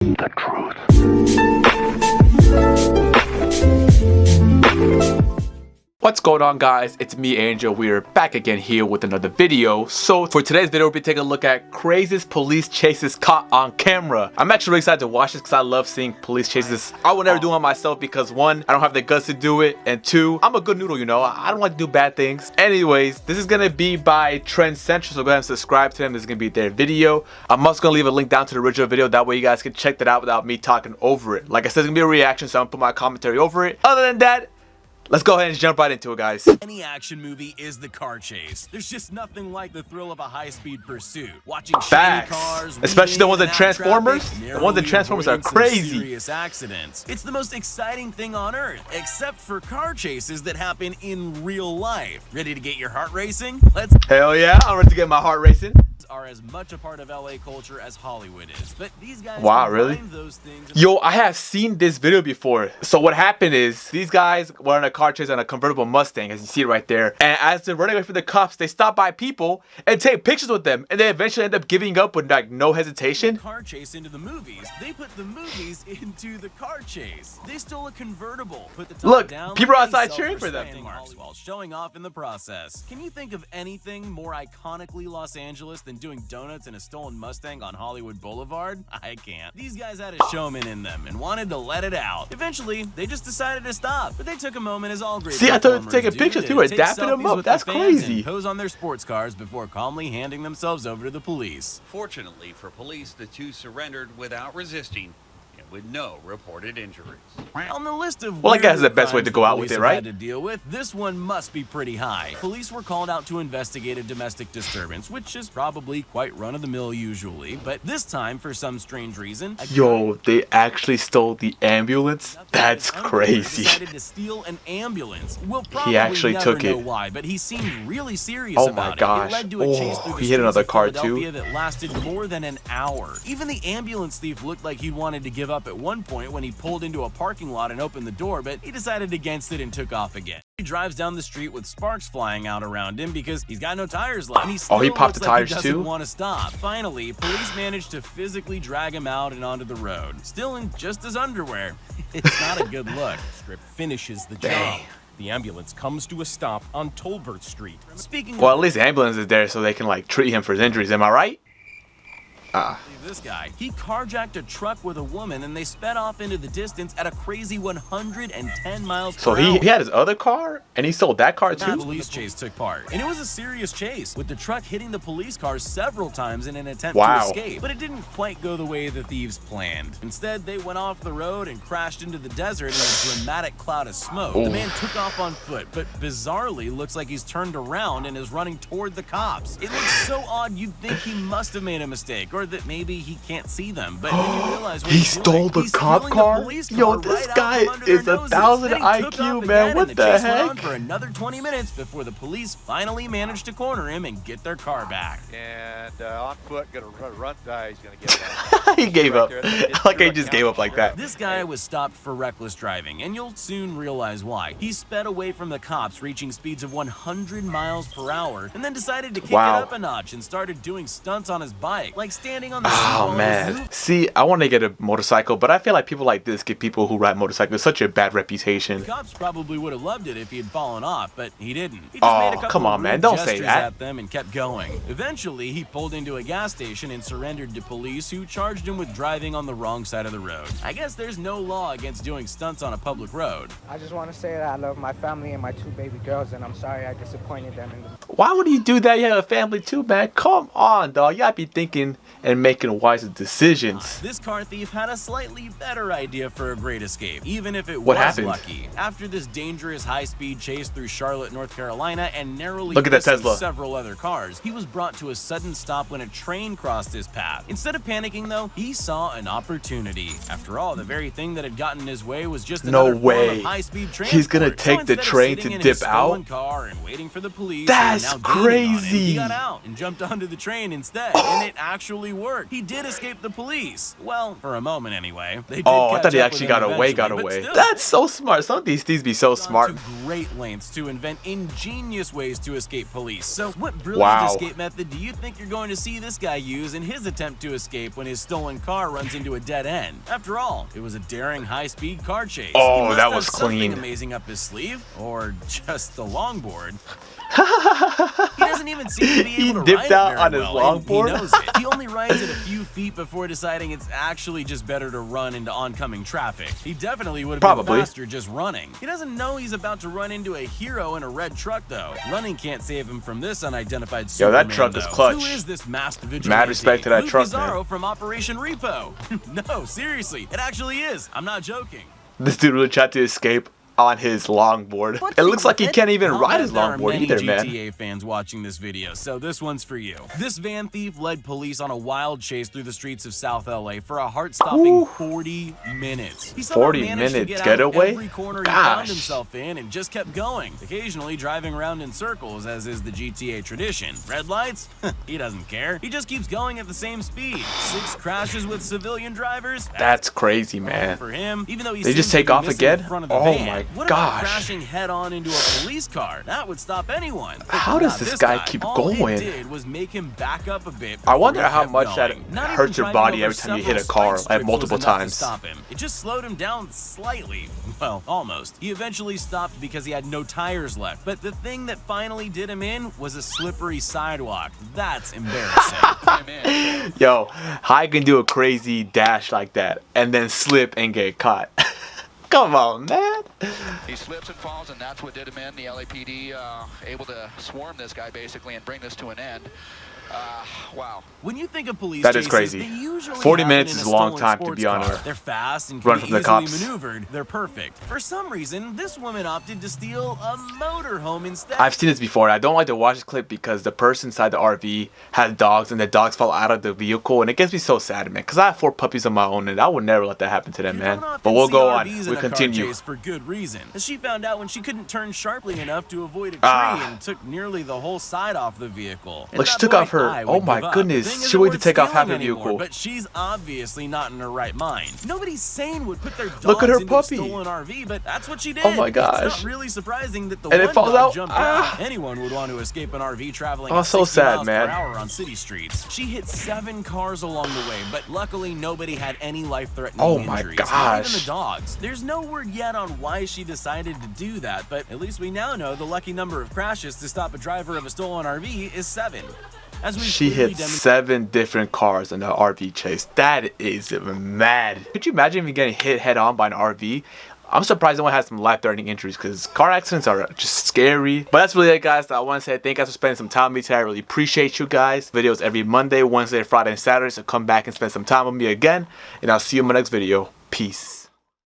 The truth. What's going on, guys? It's me, Angel. We are back again here with another video. So for today's video, we'll be taking a look at craziest police chases caught on camera. I'm actually really excited to watch this because I love seeing police chases. I would never do one myself because one, I don't have the guts to do it, and two, I'm a good noodle, you know. I don't like to do bad things. Anyways, this is gonna be by Trend Central, so go ahead and subscribe to them. This is gonna be their video. I'm also gonna leave a link down to the original video. That way you guys can check that out without me talking over it. Like I said, it's gonna be a reaction, so I'm gonna put my commentary over it. Other than that, let's go ahead and jump right into it, guys. Any action movie is the car chase. There's just nothing like the thrill of a high-speed pursuit. Watching shiny cars, especially the ones in Transformers. Traffic, the ones in Transformers are crazy. Serious accidents. It's the most exciting thing on earth, except for car chases that happen in real life. Ready to get your heart racing? Let's. Hell yeah, I'm ready to get my heart racing. Are as much a part of LA culture as Hollywood is, but these guys those things. Yo, I have seen this video before. So what happened is these guys were on a car chase on a convertible Mustang, as you see it right there, and as they're running away from the cops, they stop by people and take pictures with them, and they eventually end up giving up with like no hesitation. Car chase into the movies. They put the movies into the car chase. They stole a convertible, put the top Look, down, people are outside cheering for them while showing off in the process. Can you think of anything more iconically Los Angeles than doing donuts in a stolen Mustang on Hollywood Boulevard? I can't. These guys had a showman in them and wanted to let it out. Eventually, they just decided to stop, but they took a moment as all great See, I thought they were taking performers pictures do too, or take dapping them selfies up. with That's the fans crazy. and pose on their sports cars before calmly handing themselves over to the police. Fortunately for police, the two surrendered without resisting and with no reported injuries. On the list of well, I guess weirder the best way crimes to go out with police it, have right? had to deal with, this one must be pretty high. Police were called out to investigate a domestic disturbance, which is probably quite run-of-the-mill usually, but this time, for some strange reason, Yo, they actually stole the ambulance? That's crazy. Decided to steal an ambulance. We'll probably He actually never took know it. why, but he seemed really serious Oh about my it. gosh. It led to a chase through the He hit another streets of car too. Philadelphia that lasted more than an hour. Even the ambulance thief looked like he wanted to give up at one point when he pulled into a parking lot and opened the door, but he decided against it and took off again. He drives down the street with sparks flying out around him because he's got no tires left. And he still he popped the looks like tires he too? doesn't want to stop. Finally, police managed to physically drag him out and onto the road, still in just his underwear. It's not a good look. Strip finishes the Dang. job. The ambulance comes to a stop on Tolbert Street. Speaking Well, of at least the ambulance is there so they can like treat him for his injuries. Am I right? this guy, he carjacked a truck with a woman and they sped off into the distance at a crazy 110 miles per So hour. he had his other car and he sold that car The too? police chase took part, and it was a serious chase, with the truck hitting the police cars several times in an attempt Wow. to escape. But it didn't quite go the way the thieves planned. Instead, they went off the road and crashed into the desert in a dramatic cloud of smoke. The man took off on foot, but bizarrely looks like he's turned around and is running toward the cops. It looks so odd you'd think he must have made a mistake, or that maybe he can't see them. But when you realize what He he's stole doing, the he's cop stealing car? the police Yo, car this right out guy from under their is 1,000 1,000 Then he took IQ, off man. again, What and the chase went on heck? for another 20 minutes before the police finally managed to corner him and get their car back. And on foot, gonna run. He's gonna get that. He gave up. Right there. Like he just gave up like that. This guy was stopped for reckless driving, and you'll soon realize why. He sped away from the cops, reaching speeds of 100 miles per hour, and then decided to kick Wow. it up a notch and started doing stunts on his bike, like standing on the seat while Oh he was man. moving. See, I want to get a motorcycle, but I feel like people like this give people who ride motorcycles such a bad reputation. Cops probably would have loved it if he had fallen off, but he didn't. He just Oh, made a couple come on, of man. rude Don't say gestures that. at them and kept going. Eventually, he pulled into a gas station and surrendered to police, who charged him with driving on the wrong side of the road. I guess there's no law against doing stunts on a public road. I just want to say that I love my family and my two baby girls, and I'm sorry I disappointed them. Why would he do that? You have a family too, man. Come on, dog. You gotta be thinking and making wise decisions. This car thief had a slightly better idea for a great escape, even if it What was happened? lucky. After this dangerous high-speed chase through Charlotte, North Carolina, and narrowly Look at that missing Tesla. several other cars, he was brought to a sudden stop when a train crossed his path. Instead of panicking, though, he saw an opportunity. After all, the very thing that had gotten in his way was just No another form way. of high-speed transport. He's gonna So take the instead of train sitting to in dip his stolen out? car and waiting for the police, That's who were now gaining on him, crazy. he got out and jumped onto the train instead, and it actually actually worked. He did escape the police. Well, for a moment anyway. They did Oh, I catch thought he up actually with him got away, eventually, but still. That's so smart. Some of these thieves be so smart. To great lengths to invent ingenious ways to escape police. So what brilliant Wow. escape method do you think you're going to see this guy use in his attempt to escape when his stolen car runs into a dead end? After all, it was a daring high-speed car chase. Oh, He must that have was something clean. amazing up his sleeve, or just the longboard. He doesn't even seem to be He able to dipped ride out it very on his well, and longboard? He knows it. He only rides it a few feet before deciding it's actually just better to run into oncoming traffic. He definitely would have been Probably. faster just running. He doesn't know he's about to run into a hero in a red truck, though. Running can't save him from this unidentified Yo, Superman, that truck is though. clutch. Who is this masked vigilante? Mad respect to that Luke truck, Bizarro man. from Operation Repo. No, seriously, it actually is. I'm not joking. This dude really tried to escape on his longboard. What's It looks like he with can't even I'll ride bet his there are longboard many either, man. GTA fans watching this video, so this one's for you. This van thief led police on a wild chase through the streets of South LA for a heart-stopping Ooh. 40 minutes. He somehow 40 managed to minutes get out getaway? of every corner he found Gosh. himself in and just kept going, occasionally driving around in circles, as is the GTA tradition. Red lights? He doesn't care. He just keeps going at the same speed. 6 crashes with civilian drivers? That's crazy, man. For him, even though he They just seems to take be off missing again? the front of the Oh van. my What about gosh. crashing head on into a police car? That would stop anyone. But How does not this this guy keep All going? it did was make him back up a bit. I before wonder he how kept much that going. Not hurts even your driving body over every time you hit a several car, spike like strips multiple was enough to times. Stop him. It just slowed him down slightly. Well, almost. He eventually stopped because he had no tires left. But the thing that finally did him in was a slippery sidewalk. That's embarrassing. Yo, how you can do a crazy dash like that and then slip and get caught? Come on, man. He slips and falls, and that's what did him in. The LAPD able to swarm this guy basically and bring this to an end. Wow. When you think of police That is chases, crazy. they usually 40 happen minutes in is a a long stolen time to sports be on car. a They're fast and run can from be the easily cops. maneuvered. They're perfect. For some reason, this woman opted to steal a motorhome instead. I've seen this before. I don't like to watch this clip because the person inside the RV has dogs and the dogs fall out of the vehicle, and it gets me so sad, man. Because I have 4 puppies of my own, and I would never let that happen to them, You man. don't often But we'll see go on. RVs in We'll a car continue. chase for good reason. As she found out when she couldn't turn sharply enough to avoid a tree and took nearly the whole side off the vehicle. At Look, she that took off point, her- I oh would my give up. goodness. The thing She isn't waited to worth take off half stealing the vehicle. anymore, but she's obviously not in her right mind. Nobody sane would put their dogs Look at her into puppy. a stolen RV, but that's what she did. Oh my It's gosh. not really surprising that the And it one falls dog out. jumped Ah. out. Anyone would want to escape an RV traveling Oh, at so 60 sad, miles man. per hour on city streets. She hit 7 cars along the way, but luckily nobody had any life-threatening Oh my injuries. Not even gosh. the dogs. There's no word yet on why she decided to do that, but at least we now know the lucky number of crashes to stop a driver of a stolen RV is 7. As we She hit 7 different cars in the RV chase. That is mad. Could you imagine me getting hit head on by an RV? I'm surprised no one has some life-threatening injuries because car accidents are just scary. But that's really it, guys. I want to say thank you guys for spending some time with me today. I really appreciate you guys. Videos every Monday, Wednesday, Friday, and Saturday. So come back and spend some time with me again. And I'll see you in my next video. Peace.